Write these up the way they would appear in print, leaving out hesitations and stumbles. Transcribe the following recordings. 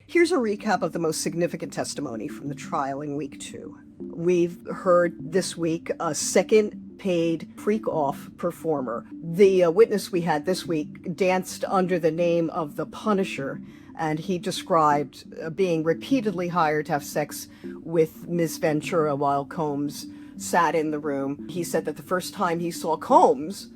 Here's a recap of the most significant testimony from the trial in week 2. We've heard this week a second paid freak-off performer. The witness we had this week danced under the name of the Punisher, and he described being repeatedly hired to have sex with Ms. Ventura while Combs sat in the room. He said that the first time he saw Combs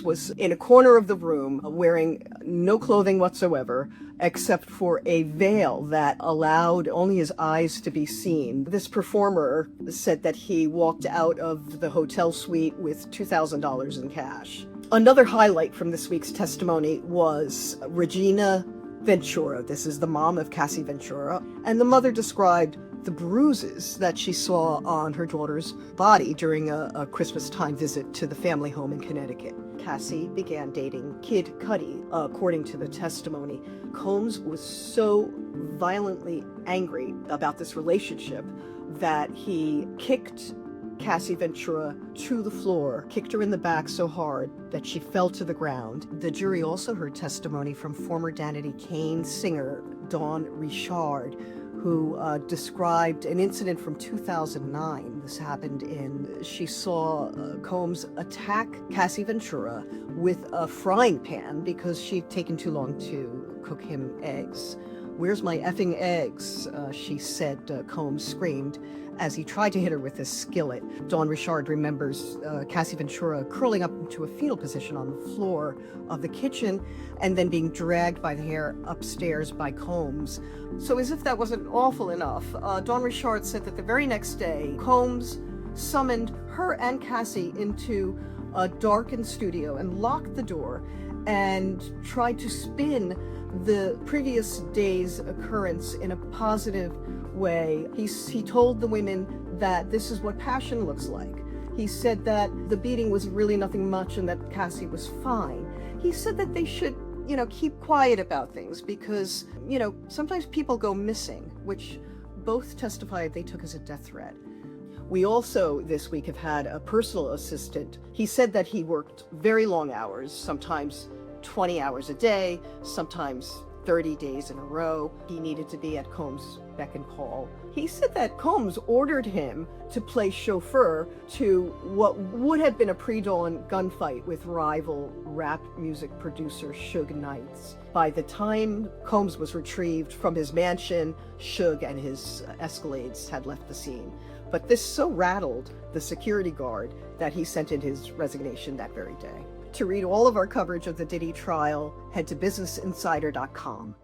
was in a corner of the room wearing no clothing whatsoever, except for a veil that allowed only his eyes to be seen. This performer said that he walked out of the hotel suite with $2,000 in cash. Another highlight from this week's testimony was Regina Ventura. This is the mom of Cassie Ventura, and the mother described the bruises that she saw on her daughter's body during a Christmas time visit to the family home in Connecticut. Cassie began dating Kid Cudi, according to the testimony. Combs was so violently angry about this relationship that he kicked Cassie Ventura to the floor, kicked her in the back so hard that she fell to the ground. The jury also heard testimony from former Danity Kane singer Dawn Richard, who described an incident from 2009. This happened she saw Combs attack Cassie Ventura with a frying pan because she'd taken too long to cook him eggs. "Where's my effing eggs?" She said, Combs screamed as he tried to hit her with a skillet. Dawn Richard remembers Cassie Ventura curling up into a fetal position on the floor of the kitchen and then being dragged by the hair upstairs by Combs. So as if that wasn't awful enough, Dawn Richard said that the very next day, Combs summoned her and Cassie into a darkened studio and locked the door and tried to spin the previous day's occurrence in a positive way. He told the women that this is what passion looks like. He said that the beating was really nothing much and that Cassie was fine. He said that they should, keep quiet about things because, sometimes people go missing, which both testified they took as a death threat. We also this week have had a personal assistant. He said that he worked very long hours, sometimes 20 hours a day, sometimes 30 days in a row. He needed to be at Combs' beck and call. He said that Combs ordered him to play chauffeur to what would have been a pre-dawn gunfight with rival rap music producer Suge Knight. By the time Combs was retrieved from his mansion, Suge and his Escalades had left the scene. But this so rattled the security guard that he sent in his resignation that very day. To read all of our coverage of the Diddy trial, head to businessinsider.com.